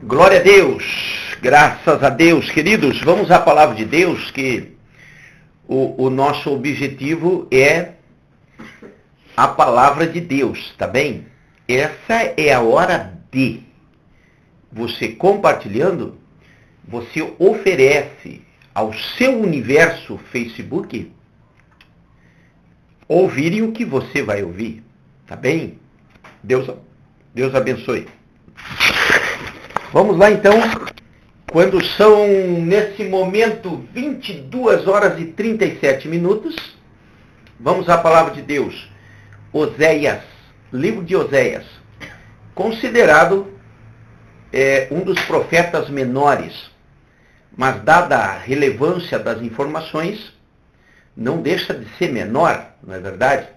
Glória a Deus, graças a Deus, queridos. Vamos à palavra de Deus, que o nosso objetivo é a palavra de Deus, tá bem? Essa é a hora de você compartilhando, você oferece ao seu universo Facebook ouvirem o que você vai ouvir, tá bem? Deus abençoe. Vamos lá então, quando são nesse momento 22 horas e 37 minutos, vamos à palavra de Deus. Oséias, livro de Oséias, considerado um dos profetas menores, mas dada a relevância das informações, não deixa de ser menor, não é verdade?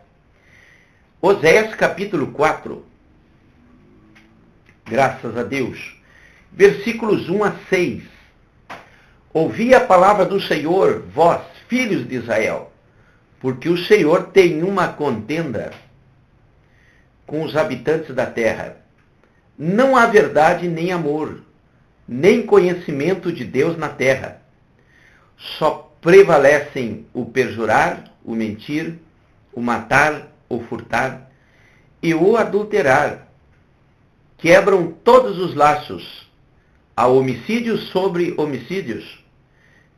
Oséias capítulo 4, graças a Deus, versículos 1 a 6. Ouvi a palavra do Senhor, vós, filhos de Israel, porque o Senhor tem uma contenda com os habitantes da terra. Não há verdade nem amor, nem conhecimento de Deus na terra. Só prevalecem o perjurar, o mentir, o matar, o furtar e o adulterar. Quebram todos os laços. Há homicídios sobre homicídios,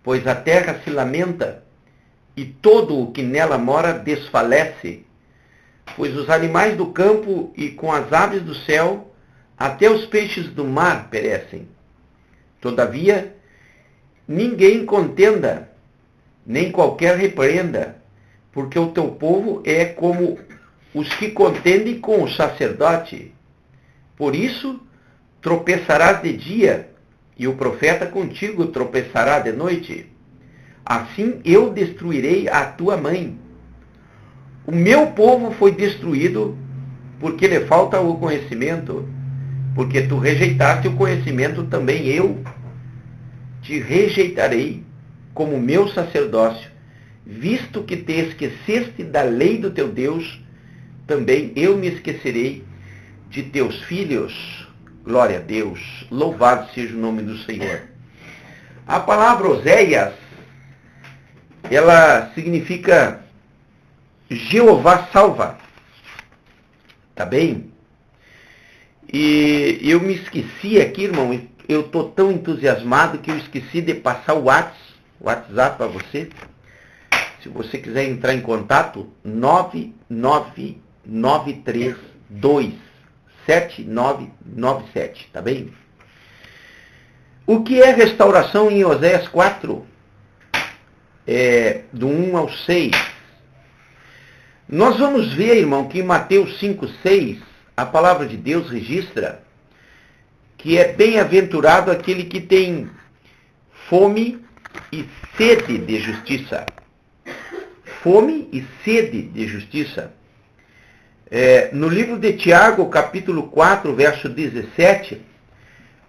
pois a terra se lamenta e todo o que nela mora desfalece, pois os animais do campo e com as aves do céu, até os peixes do mar perecem. Todavia, ninguém contenda, nem qualquer repreenda, porque o teu povo é como os que contendem com o sacerdote. Por isso, tropeçarás de dia, e o profeta contigo tropeçará de noite. Assim eu destruirei a tua mãe. O meu povo foi destruído porque lhe falta o conhecimento. Porque tu rejeitaste o conhecimento, também eu te rejeitarei como meu sacerdócio. Visto que te esqueceste da lei do teu Deus, também eu me esquecerei de teus filhos. Glória a Deus, louvado seja o nome do Senhor. A palavra Oséias, ela significa Jeová salva, tá bem? E eu me esqueci aqui, irmão, eu estou tão entusiasmado que eu esqueci de passar o WhatsApp para você. Se você quiser entrar em contato, 999327997, tá bem? O que é restauração em Oséias 4? Do 1 ao 6. Nós vamos ver, irmão, que em Mateus 5:6, a palavra de Deus registra que é bem-aventurado aquele que tem fome e sede de justiça. Fome e sede de justiça. No livro de Tiago, capítulo 4, verso 17,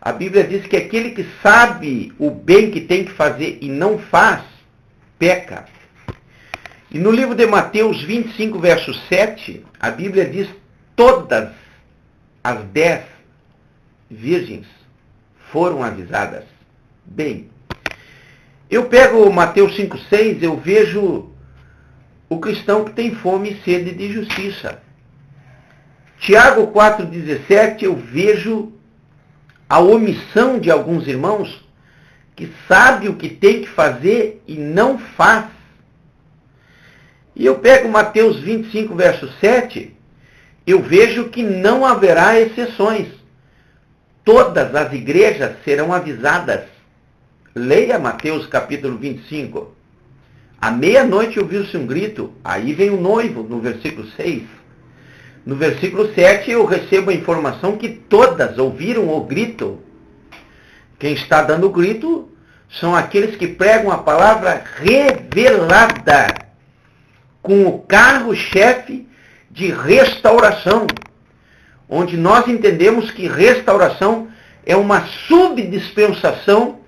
a Bíblia diz que aquele que sabe o bem que tem que fazer e não faz, peca. E no livro de Mateus 25, verso 7, a Bíblia diz: todas as 10 virgens foram avisadas. Bem, eu pego Mateus 5:6, eu vejo o cristão que tem fome e sede de justiça. Tiago 4,17, eu vejo a omissão de alguns irmãos que sabe o que tem que fazer e não faz. E eu pego Mateus 25, verso 7, eu vejo que não haverá exceções. Todas as igrejas serão avisadas. Leia Mateus capítulo 25. À meia-noite ouviu-se um grito, aí vem o noivo, no versículo 6. No versículo 7 eu recebo a informação que todas ouviram o grito. Quem está dando o grito são aqueles que pregam a palavra revelada, com o carro-chefe de restauração, onde nós entendemos que restauração é uma subdispensação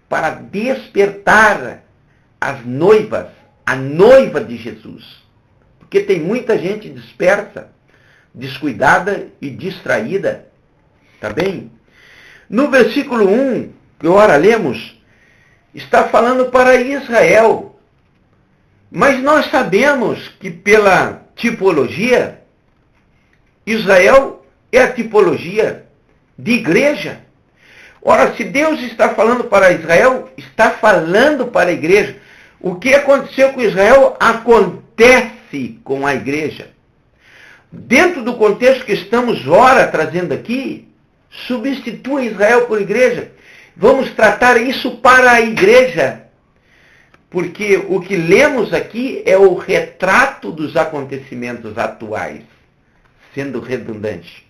para despertar as noivas, a noiva de Jesus. Porque tem muita gente dispersa, descuidada e distraída, tá bem? No versículo 1, que ora lemos, está falando para Israel. Mas nós sabemos que pela tipologia, Israel é a tipologia de igreja. Ora, se Deus está falando para Israel, está falando para a igreja. O que aconteceu com Israel acontece com a igreja. Dentro do contexto que estamos ora trazendo aqui, substitua Israel por igreja. Vamos tratar isso para a igreja. Porque o que lemos aqui é o retrato dos acontecimentos atuais, sendo redundante.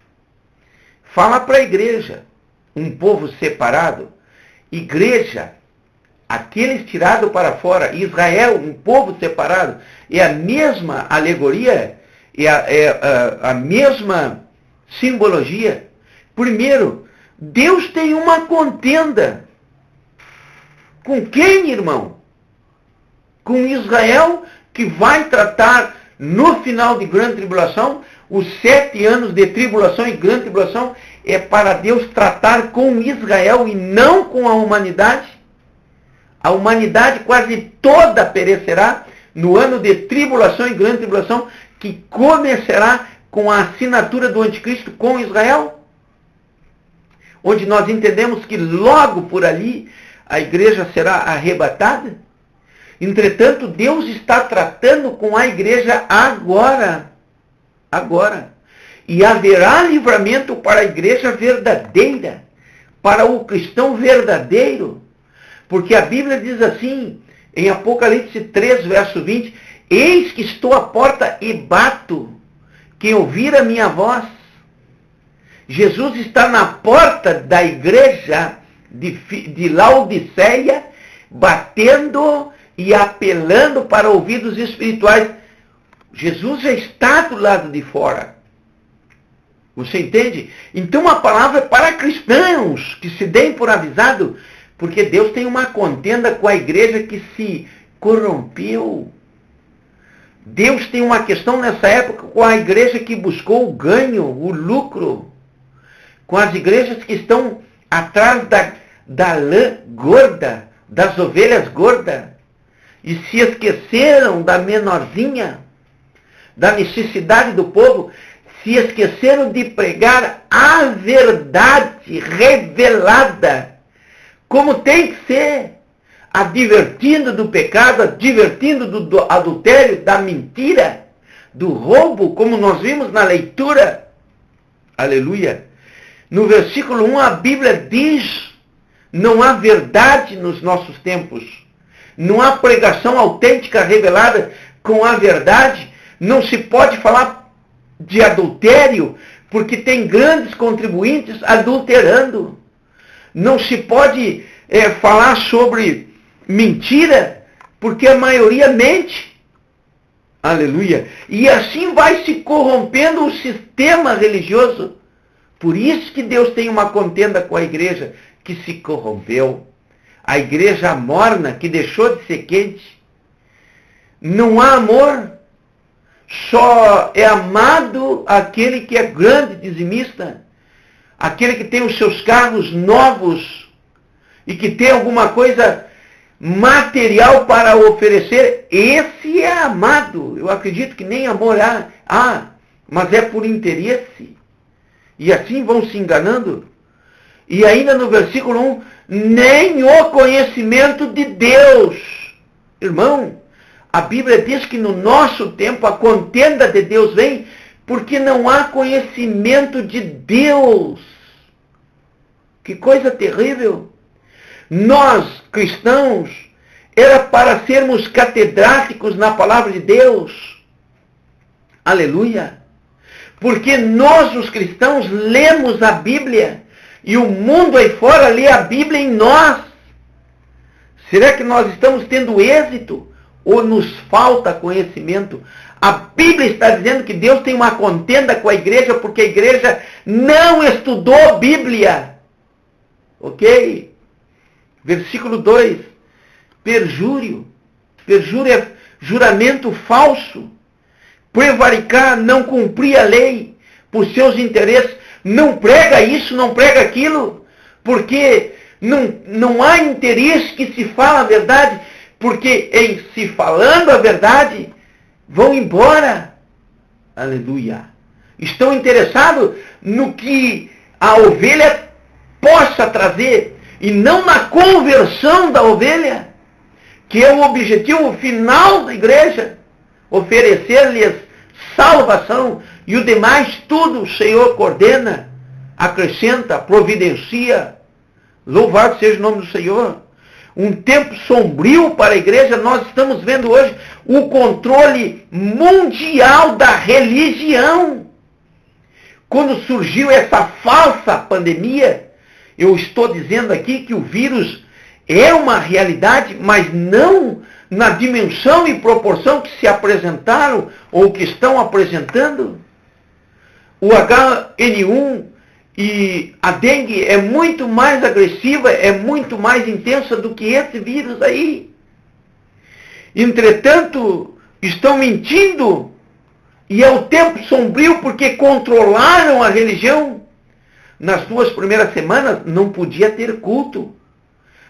Fala para a igreja, um povo separado. Igreja, aqueles tirados para fora. Israel, um povo separado. É a mesma alegoria, a mesma simbologia. Primeiro, Deus tem uma contenda. Com quem, irmão? Com Israel, que vai tratar no final de grande tribulação, os 7 anos de tribulação e grande tribulação, é para Deus tratar com Israel e não com a humanidade. A humanidade quase toda perecerá no ano de tribulação e grande tribulação, que começará com a assinatura do anticristo com Israel, onde nós entendemos que logo por ali a igreja será arrebatada. Entretanto, Deus está tratando com a igreja agora. Agora. E haverá livramento para a igreja verdadeira, para o cristão verdadeiro. Porque a Bíblia diz assim, em Apocalipse 3, verso 20, eis que estou à porta e bato, quem ouvir a minha voz. Jesus está na porta da igreja de Laodiceia, batendo e apelando para ouvidos espirituais. Jesus já está do lado de fora. Você entende? Então a palavra é para cristãos, que se deem por avisado, porque Deus tem uma contenda com a igreja que se corrompeu. Deus tem uma questão nessa época com a igreja que buscou o ganho, o lucro, com as igrejas que estão atrás da lã gorda, das ovelhas gordas, e se esqueceram da menorzinha, da necessidade do povo, se esqueceram de pregar a verdade revelada, como tem que ser, advertindo do pecado, advertindo do adultério, da mentira, do roubo, como nós vimos na leitura. Aleluia. No versículo 1 a Bíblia diz, não há verdade nos nossos tempos. Não há pregação autêntica revelada com a verdade. Não se pode falar de adultério, porque tem grandes contribuintes adulterando. Não se pode falar sobre mentira, porque a maioria mente. Aleluia. E assim vai se corrompendo o sistema religioso. Por isso que Deus tem uma contenda com a igreja que se corrompeu. A igreja morna, que deixou de ser quente. Não há amor. Só é amado aquele que é grande dizimista. Aquele que tem os seus carros novos e que tem alguma coisa material para oferecer. Esse é amado. Eu acredito que nem amor há, mas é por interesse. E assim vão se enganando. E ainda no versículo 1, nem o conhecimento de Deus. Irmão, a Bíblia diz que no nosso tempo a contenda de Deus vem porque não há conhecimento de Deus. Que coisa terrível. Nós, cristãos, era para sermos catedráticos na palavra de Deus. Aleluia. Porque nós, os cristãos, lemos a Bíblia e o mundo aí fora lê a Bíblia em nós. Será que nós estamos tendo êxito ou nos falta conhecimento? A Bíblia está dizendo que Deus tem uma contenda com a igreja porque a igreja não estudou Bíblia. Ok? Versículo 2. Perjúrio. Perjúrio é juramento falso. Prevaricar, não cumprir a lei por seus interesses. Não prega isso, não prega aquilo. porque não há interesse que se fale a verdade, porque em se falando a verdade, vão embora. Aleluia. Estão interessados no que a ovelha possa trazer, e não na conversão da ovelha, que é o objetivo final da igreja, oferecer-lhes salvação, e o demais tudo o Senhor coordena, acrescenta, providencia. Louvado seja o nome do Senhor. Um tempo sombrio para a igreja. Nós estamos vendo hoje o controle mundial da religião. Quando surgiu essa falsa pandemia, eu estou dizendo aqui que o vírus é uma realidade, mas não na dimensão e proporção que se apresentaram ou que estão apresentando. O HN1 e a dengue é muito mais agressiva, é muito mais intensa do que esse vírus aí. Entretanto, estão mentindo, e é o tempo sombrio porque controlaram a religião. Nas 2 primeiras semanas não podia ter culto.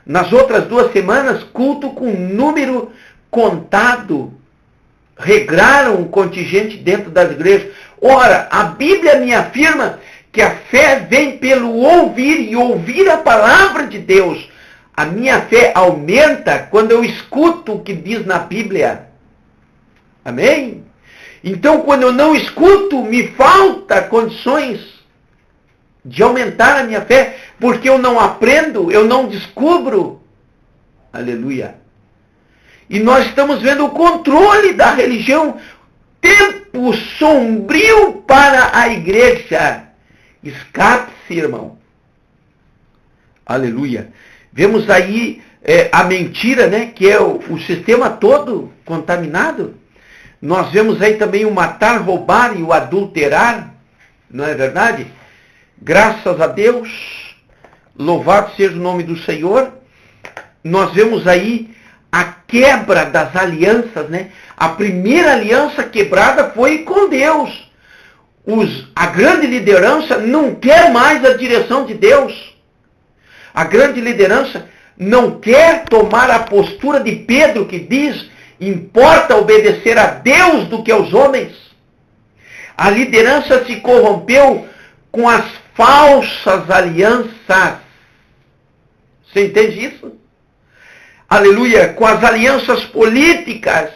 Nas outras 2 semanas, culto com número contado. Regraram o contingente dentro das igrejas. Ora, a Bíblia me afirma que a fé vem pelo ouvir, e ouvir a palavra de Deus. A minha fé aumenta quando eu escuto o que diz na Bíblia. Amém? Então, quando eu não escuto, me falta condições de aumentar a minha fé, porque eu não aprendo, eu não descubro. Aleluia. E nós estamos vendo o controle da religião. Tempo sombrio para a igreja. Escape-se, irmão. Aleluia. Vemos aí a mentira, né? Que é o sistema todo contaminado. Nós vemos aí também o matar, roubar e o adulterar. Não é verdade? Graças a Deus. Louvado seja o nome do Senhor. Nós vemos aí a quebra das alianças, né? A primeira aliança quebrada foi com Deus. A grande liderança não quer mais a direção de Deus. A grande liderança não quer tomar a postura de Pedro, que diz: importa obedecer a Deus do que aos homens. A liderança se corrompeu com as falsas alianças. Você entende isso? Aleluia, com as alianças políticas.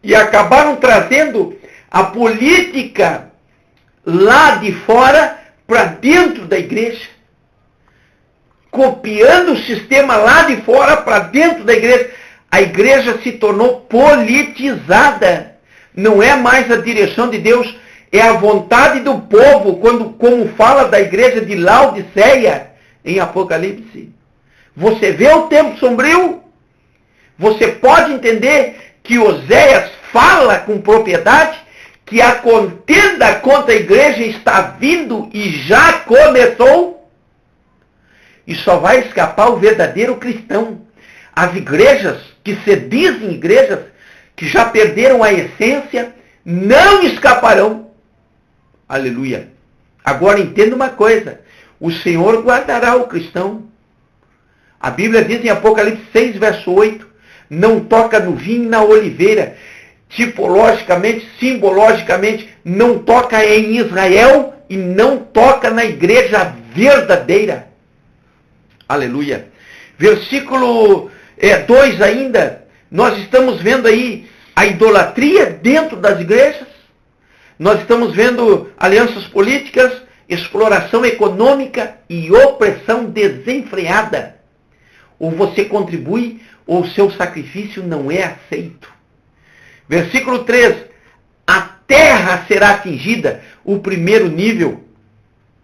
E acabaram trazendo a política lá de fora para dentro da igreja. Copiando o sistema lá de fora para dentro da igreja. A igreja se tornou politizada. Não é mais a direção de Deus, é a vontade do povo, como fala da igreja de Laodiceia em Apocalipse. Você vê o tempo sombrio? Você pode entender que Oséias fala com propriedade que a contenda contra a igreja está vindo e já começou? E só vai escapar o verdadeiro cristão. As igrejas que se dizem igrejas, que já perderam a essência, não escaparão. Aleluia. Agora entenda uma coisa. O Senhor guardará o cristão. A Bíblia diz em Apocalipse 6, verso 8, não toca no vinho e na oliveira. Tipologicamente, simbologicamente, não toca em Israel e não toca na igreja verdadeira. Aleluia. Versículo 2 ainda, nós estamos vendo aí a idolatria dentro das igrejas. Nós estamos vendo alianças políticas, exploração econômica e opressão desenfreada. Ou você contribui, ou o seu sacrifício não é aceito. Versículo 3. A terra será atingida, o primeiro nível,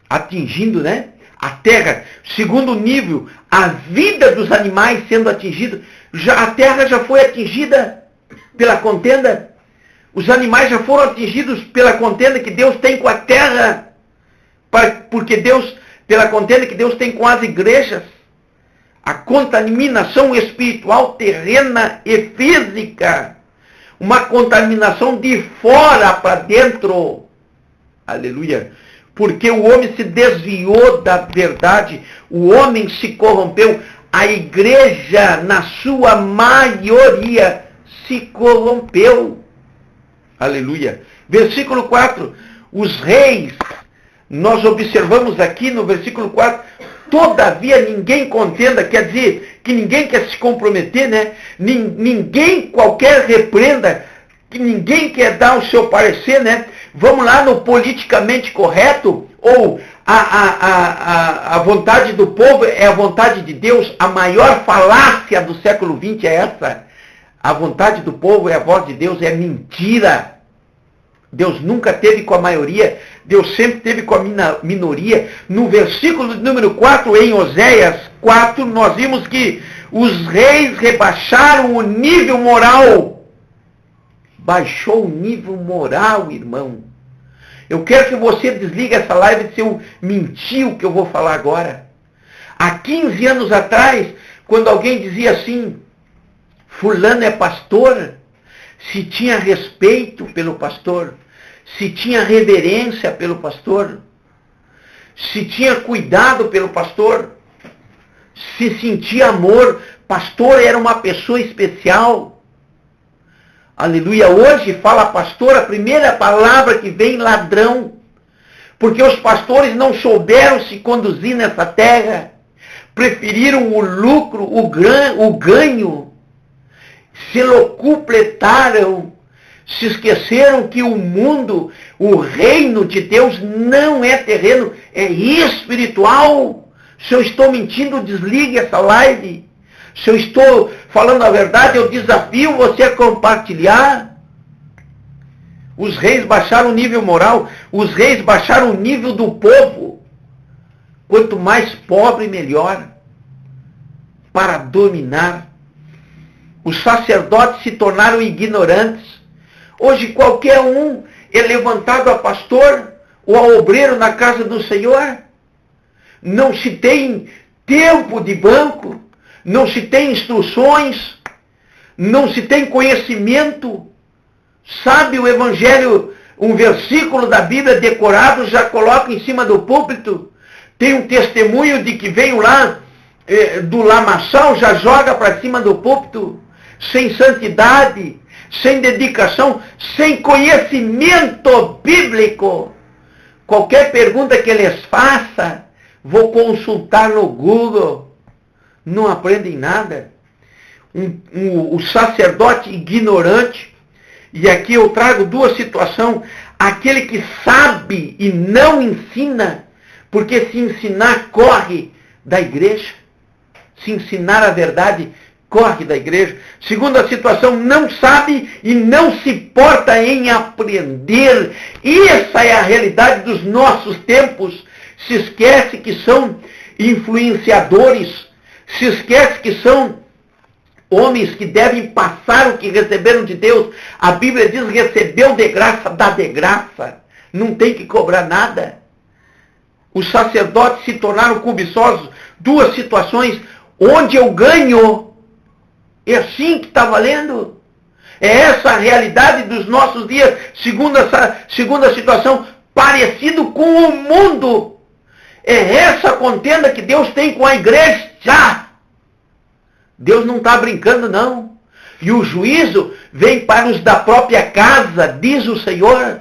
atingindo, né? A terra. Segundo nível, a vida dos animais sendo atingida. A terra já foi atingida pela contenda. Os animais já foram atingidos pela contenda que Deus tem com a terra. Porque Deus, pela contenda que Deus tem com as igrejas. A contaminação espiritual, terrena e física. Uma contaminação de fora para dentro. Aleluia. porque o homem se desviou da verdade, o homem se corrompeu, a igreja, na sua maioria, se corrompeu. Aleluia. Versículo 4, os reis, nós observamos aqui no versículo 4, todavia ninguém contenda, quer dizer, que ninguém quer se comprometer, né? Ninguém qualquer repreenda, que ninguém quer dar o seu parecer, né? Vamos lá no politicamente correto, ou a vontade do povo é a vontade de Deus. A maior falácia do século XX é essa. A vontade do povo é a voz de Deus, é mentira. Deus nunca teve com a maioria, Deus sempre teve com a minoria. No versículo número 4, em Oséias 4, nós vimos que os reis rebaixaram o nível moral. Baixou o nível moral, irmão. Eu quero que você desligue essa live se eu mentir o que eu vou falar agora. Há 15 anos atrás, quando alguém dizia assim, fulano é pastor, se tinha respeito pelo pastor, se tinha reverência pelo pastor, se tinha cuidado pelo pastor, se sentia amor, pastor era uma pessoa especial. Aleluia. Hoje fala pastor, a primeira palavra que vem, ladrão. Porque os pastores não souberam se conduzir nessa terra. Preferiram o lucro, o ganho. Se locupletaram. Se esqueceram que o mundo, o reino de Deus não é terreno, é espiritual. Se eu estou mentindo, desligue essa live. Se eu estou falando a verdade, eu desafio você a compartilhar. Os reis baixaram o nível moral, os reis baixaram o nível do povo. Quanto mais pobre, melhor. Para dominar. Os sacerdotes se tornaram ignorantes. Hoje qualquer um é levantado a pastor ou a obreiro na casa do Senhor. Não se tem tempo de banco. Não se tem instruções, não se tem conhecimento. Sabe o evangelho, um versículo da Bíblia decorado, já coloca em cima do púlpito. Tem um testemunho de que veio lá do lamaçal, já joga para cima do púlpito. Sem santidade, sem dedicação, sem conhecimento bíblico. Qualquer pergunta que eles façam, vou consultar no Google. Não aprendem nada. O sacerdote ignorante. E aqui eu trago duas situações. Aquele que sabe e não ensina. Porque se ensinar, corre da igreja. Se ensinar a verdade, corre da igreja. Segunda situação, não sabe e não se porta em aprender. Essa é a realidade dos nossos tempos. Se esquece que são influenciadores. Se esquece que são homens que devem passar o que receberam de Deus. A Bíblia diz, recebeu de graça, dá de graça. Não tem que cobrar nada. Os sacerdotes se tornaram cobiçosos. Duas situações onde eu ganho. É assim que está valendo. É essa a realidade dos nossos dias. Segunda situação, parecido com o mundo. É essa contenda que Deus tem com a igreja. Deus não está brincando, não. E o juízo vem para os da própria casa, diz o Senhor.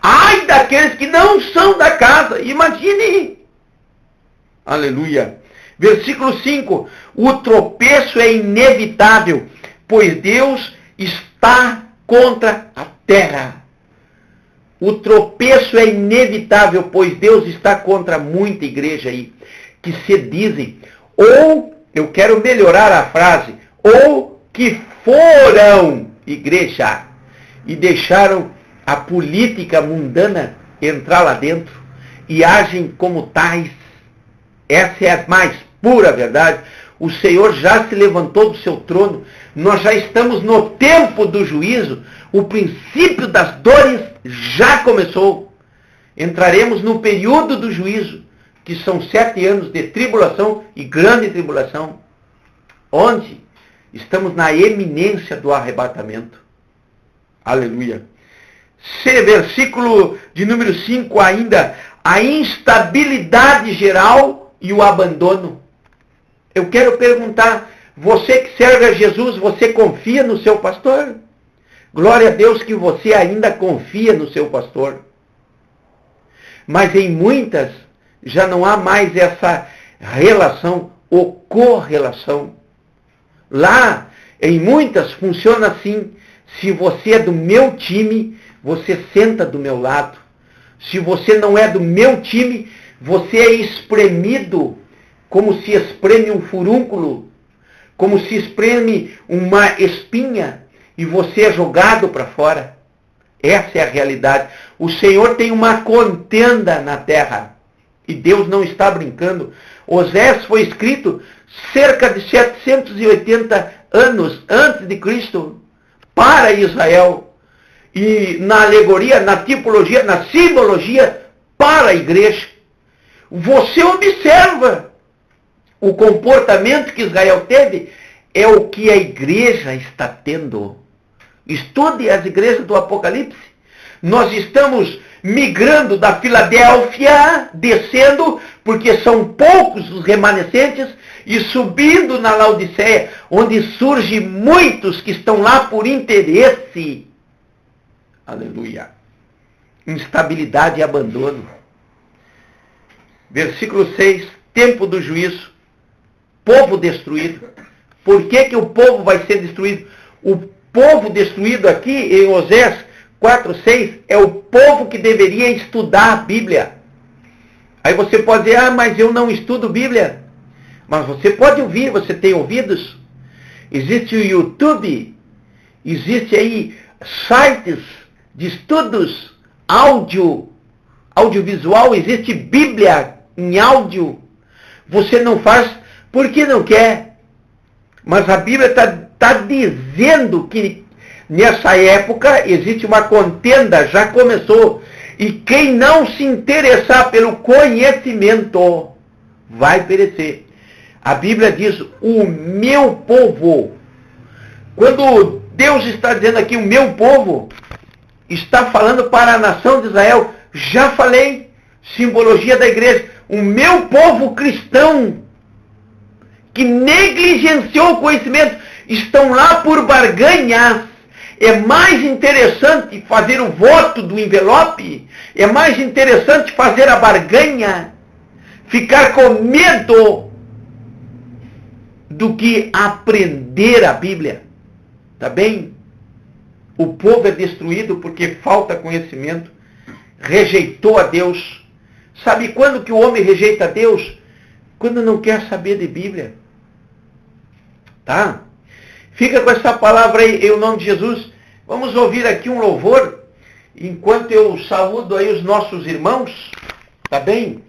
Ai daqueles que não são da casa. Imagine. Aleluia. Versículo 5. O tropeço é inevitável, pois Deus está contra a terra. O tropeço é inevitável, pois Deus está contra muita igreja aí, que se dizem, ou, eu quero melhorar a frase, ou que foram igreja e deixaram a política mundana entrar lá dentro e agem como tais. Essa é a mais pura verdade. O Senhor já se levantou do seu trono. Nós já estamos no tempo do juízo. O princípio das dores já começou. Entraremos no período do juízo, que são 7 anos de tribulação e grande tribulação, onde estamos na eminência do arrebatamento. Aleluia. Versículo de número 5 ainda. a instabilidade geral e o abandono. Eu quero perguntar, você que serve a Jesus, você confia no seu pastor? Glória a Deus que você ainda confia no seu pastor. Mas em muitas já não há mais essa relação ou correlação. Lá, em muitas, funciona assim. Se você é do meu time, você senta do meu lado. Se você não é do meu time, você é espremido como se espreme um furúnculo, como se espreme uma espinha, e você é jogado para fora. Essa é a realidade. O Senhor tem uma contenda na terra, e Deus não está brincando. Osés foi escrito cerca de 780 anos antes de Cristo, para Israel. E na alegoria, na tipologia, na simbologia, para a igreja. Você observa o comportamento que Israel teve, é o que a igreja está tendo. Estude as igrejas do Apocalipse. Nós estamos migrando da Filadélfia, descendo, porque são poucos os remanescentes, e subindo na Laodiceia, onde surgem muitos que estão lá por interesse. Aleluia. Instabilidade e abandono. Versículo 6, tempo do juízo, povo destruído. Por que que o povo vai ser destruído? O povo destruído aqui, em Osés 4:6, é o povo que deveria estudar a Bíblia. Aí você pode dizer, mas eu não estudo Bíblia. Mas você pode ouvir, você tem ouvidos. Existe o YouTube, existe aí sites de estudos, audiovisual, existe Bíblia em áudio. Você não faz porque não quer. Mas a Bíblia está dizendo que nessa época existe uma contenda, já começou. E quem não se interessar pelo conhecimento vai perecer. A Bíblia diz, o meu povo. Quando Deus está dizendo aqui, o meu povo, está falando para a nação de Israel. Já falei, simbologia da igreja. O meu povo cristão, que negligenciou o conhecimento, estão lá por barganhas. É mais interessante fazer o voto do envelope, é mais interessante fazer a barganha, ficar com medo, do que aprender a Bíblia. Tá bem? O povo é destruído porque falta conhecimento, rejeitou a Deus. Sabe quando que o homem rejeita a Deus? Quando não quer saber de Bíblia. Tá? Fica com essa palavra aí, em nome de Jesus. Vamos ouvir aqui um louvor, enquanto eu saúdo aí os nossos irmãos, tá bem?